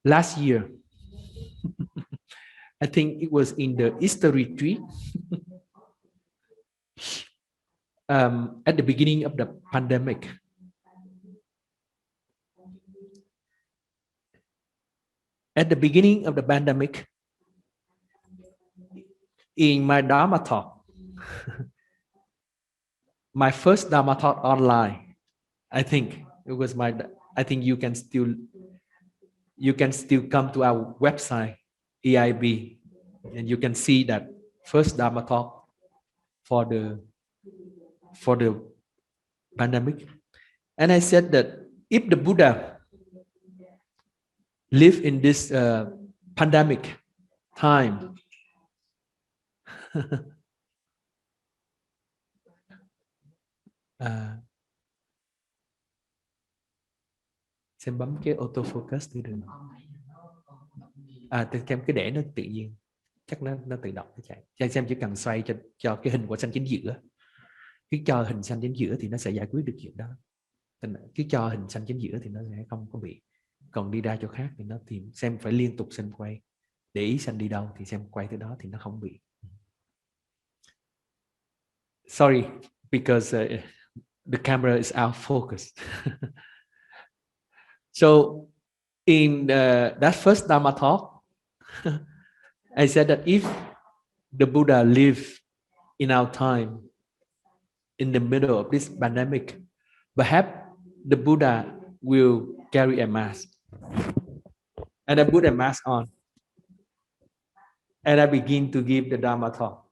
Last year, I think it was in the Easter retreat, at the beginning of the pandemic. At the beginning of the pandemic, in my Dharma talk, my first Dharma talk online, I think it was my. I think you can still come to our website EIB, and you can see that first Dharma talk for the pandemic. And I said that if the Buddha lived in this pandemic time, xem bấm cái autofocus thì đừng thì em cứ để nó tự nhiên, chắc nó tự động nó chạy. Xem chỉ cần xoay cho cái hình của xanh chính giữa, cứ cho hình xanh chính giữa thì nó sẽ giải quyết được chuyện đó. Cứ cho hình xanh chính giữa thì nó sẽ không có bị, còn đi ra chỗ khác thì nó tìm, xem phải liên tục xem quay, để ý xanh đi đâu thì xem quay tới đó thì nó không bị. Sorry, because the camera is out focus. So in that first Dharma talk, I said that if the Buddha lived in our time, in the middle of this pandemic, perhaps the Buddha will carry a mask. And I put a mask on. And I begin to give the Dharma talk.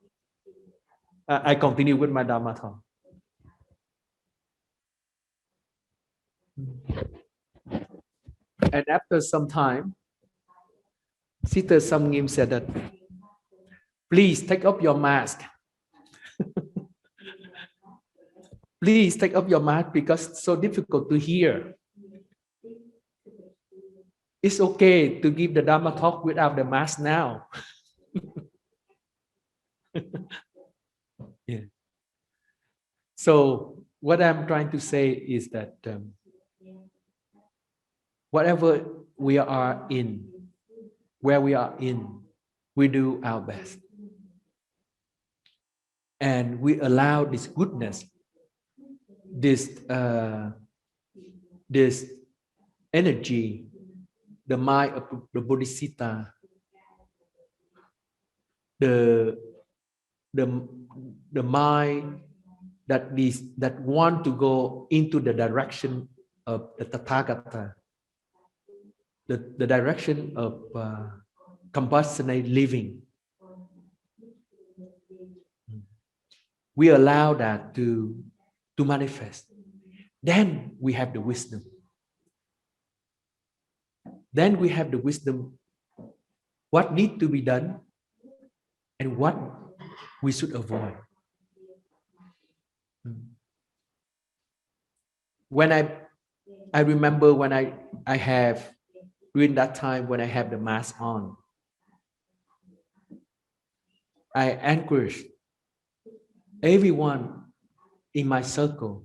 I continue with my Dharma talk. And after some time, Sister Nghiem said that, please take off your mask. Please take off your mask because it's so difficult to hear. It's okay to give the Dharma talk without the mask now. Yeah. So what I'm trying to say is that whatever we are in, where we are in, we do our best. And we allow this goodness, this energy, the mind of the Bodhisattva, the mind that want to go into the direction of the Tathagata, the direction of compassionate living. We allow that to manifest. Then we have the wisdom. Then we have the wisdom what need to be done, and what we should avoid. When I remember when I have, during that time when I have the mask on, I encourage everyone in my circle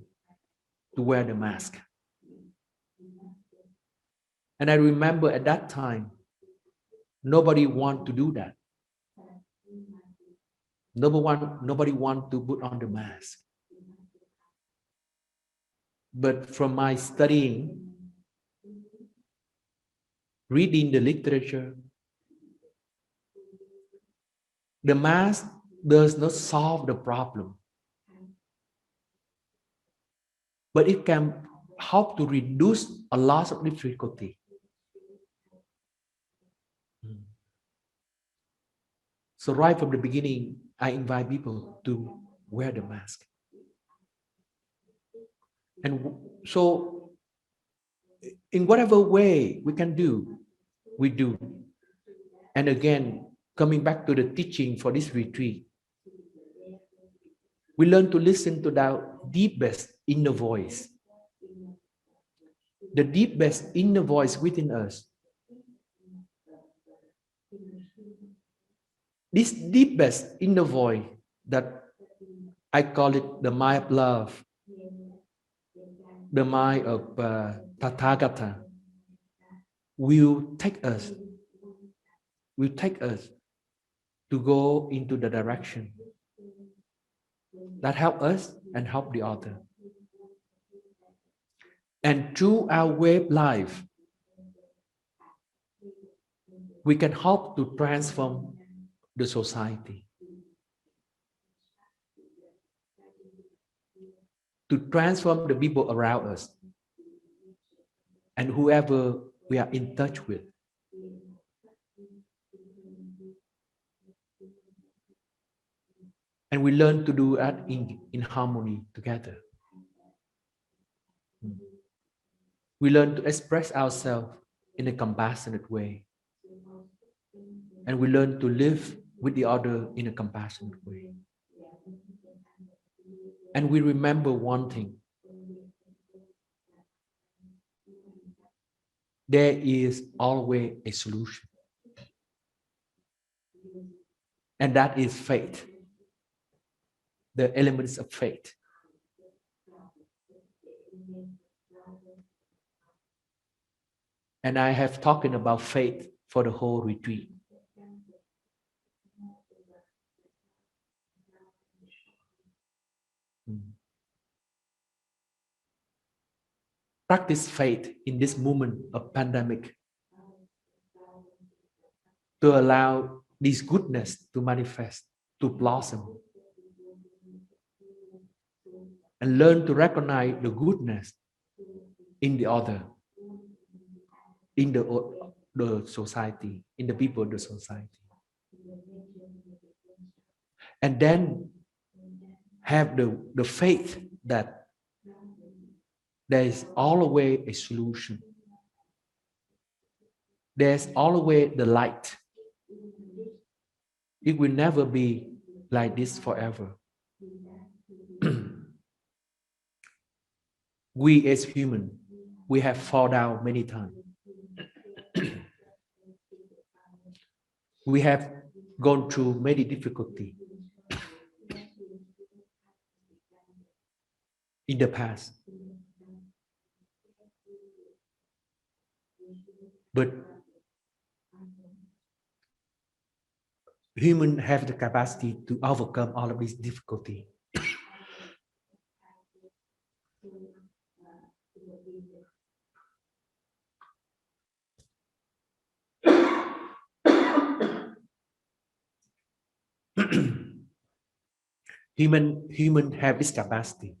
to wear the mask. And I remember at that time, nobody want to do that. Nobody want to put on the mask. But from my studying, reading the literature, the mask does not solve the problem, but it can help to reduce a lot of difficulty. So right from the beginning, I invite people to wear the mask. And so in whatever way we can do, we do. And again, coming back to the teaching for this retreat, we learn to listen to that deepest inner voice. The deepest inner voice within us. This deepest inner voice that I call it the mind of love, the mind of Tathagata, will take us to go into the direction that help us and help the other. And through our way of life, we can help to transform the society, to transform the people around us and whoever we are in touch with. And we learn to do that in harmony together. We learn to express ourselves in a compassionate way. And we learn to live with the other in a compassionate way. And we remember one thing. There is always a solution. And that is faith. The elements of faith. And I have talking about faith for the whole retreat. Practice faith in this moment of pandemic to allow this goodness to manifest, to blossom. And learn to recognize the goodness in the other, in the society, in the people of the society. And then have the faith that there is always a solution. There's always the light. It will never be like this forever. We as humans, we have fallen down many times. We have gone through many difficulties in the past. But humans have the capacity to overcome all of these difficulties. Human have this capacity.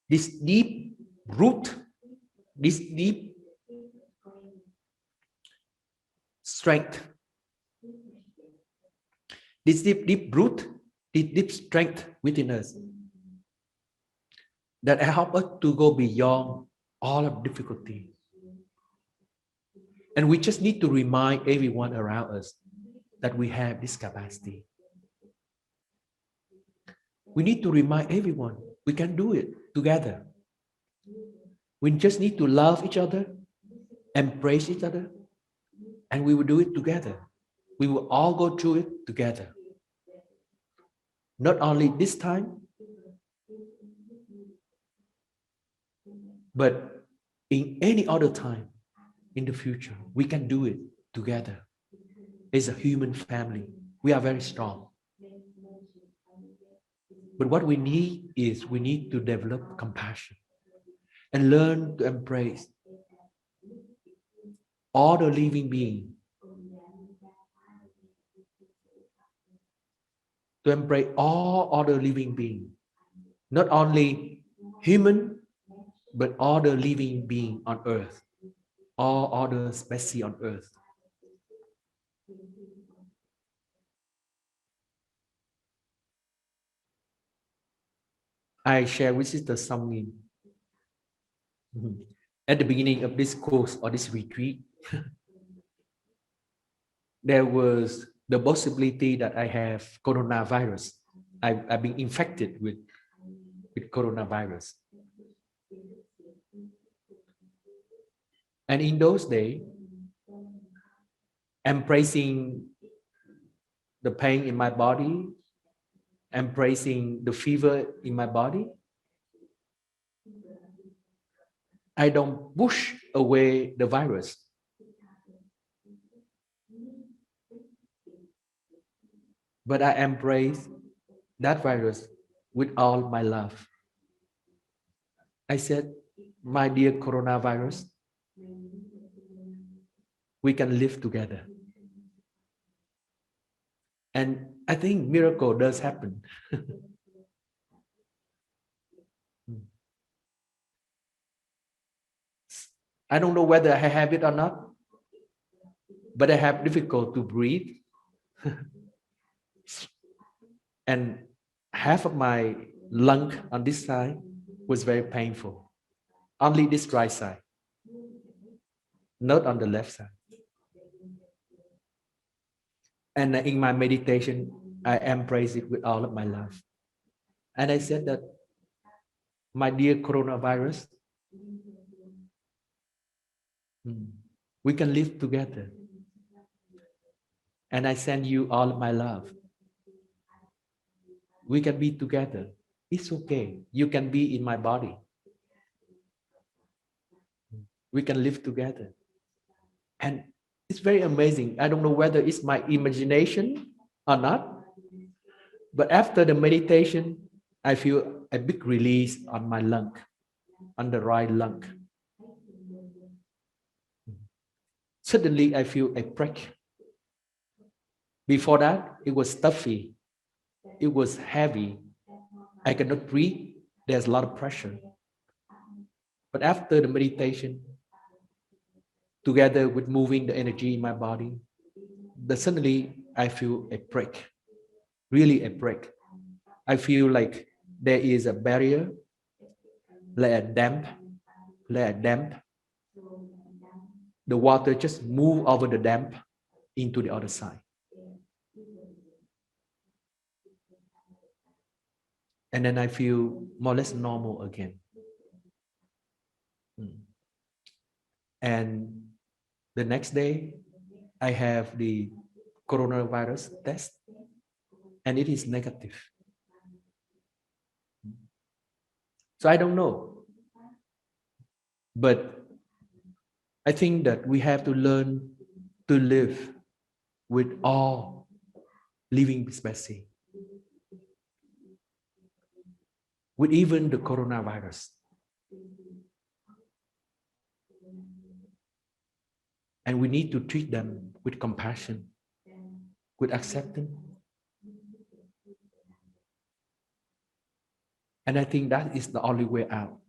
This deep root, this deep strength, this deep root, this deep strength within us that help us to go beyond all of difficulty And we just need to remind everyone around us that we have this capacity. We need to remind everyone we can do it together. We just need to love each other, embrace each other, and we will do it together. We will all go through it together. Not only this time, but in any other time in the future, we can do it together. As a human family, we are very strong. But what we need is we need to develop compassion and learn to embrace all the living beings, to embrace all other living beings, not only human, but all the living beings on earth, all other species on earth. I share with Sister Sangin at the beginning of this course or this retreat. There was the possibility that I have coronavirus. I've been infected with coronavirus. And in those days, embracing the pain in my body, embracing the fever in my body, I don't push away the virus. But I embrace that virus with all my love. I said, my dear coronavirus, we can live together. And I think miracle does happen. I don't know whether I have it or not, but I have difficult to breathe. And half of my lung on this side was very painful. Only this right side, not on the left side. And in my meditation, I embrace it with all of my love. And I said that, my dear coronavirus, we can live together. And I send you all of my love. We can be together. It's okay. You can be in my body. We can live together. And it's very amazing. I don't know whether it's my imagination or not, but after the meditation, I feel a big release on my lung, on the right lung. Suddenly, I feel a break. Before that, it was stuffy. It was heavy. I cannot breathe. There's a lot of pressure. But after the meditation, together with moving the energy in my body, suddenly I feel a break, really a break. I feel like there is a barrier, like a dam. The water just move over the dam into the other side. And then I feel more or less normal again. And the next day, I have the coronavirus test, and it is negative. So I don't know. But I think that we have to learn to live with all living species, with even the coronavirus. And we need to treat them with compassion, with acceptance. And I think that is the only way out.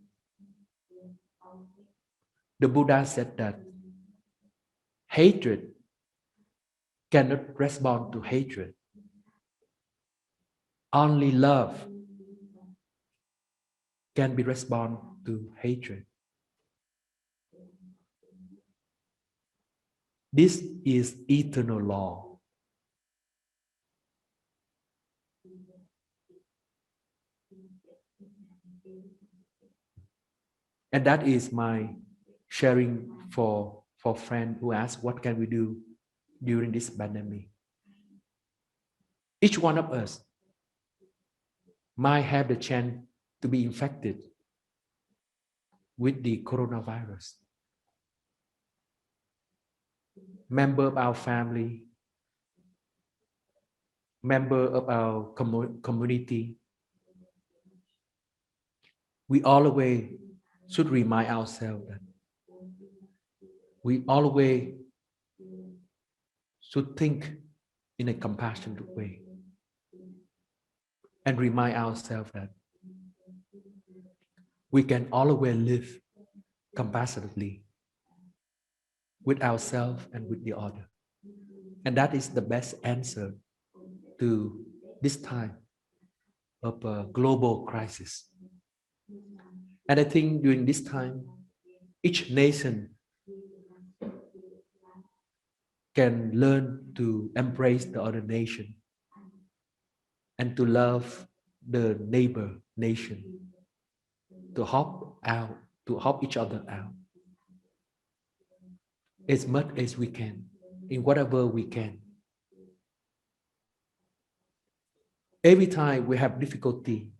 The Buddha said that hatred cannot respond to hatred. Only love can be respond to hatred. This is eternal law. And that is my sharing for friends who ask, what can we do during this pandemic? Each one of us might have the chance to be infected with the coronavirus. Member of our family, member of our community, we always should remind ourselves that we always should think in a compassionate way and remind ourselves that we can always live compassionately with ourselves and with the other. And that is the best answer to this time of a global crisis. And I think during this time, each nation can learn to embrace the other nation and to love the neighbor nation, to help each other out as much as we can, in whatever we can. Every time we have difficulty,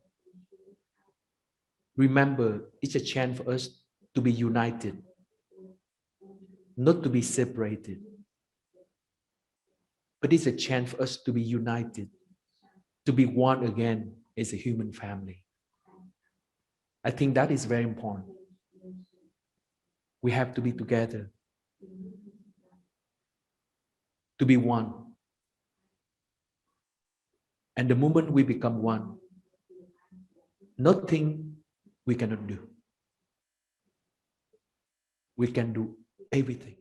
remember it's a chance for us to be united, not to be separated. But it's a chance for us to be united, to be one again as a human family. I think that is very important. We have to be together, to be one. And the moment we become one, nothing we cannot do. We can do everything.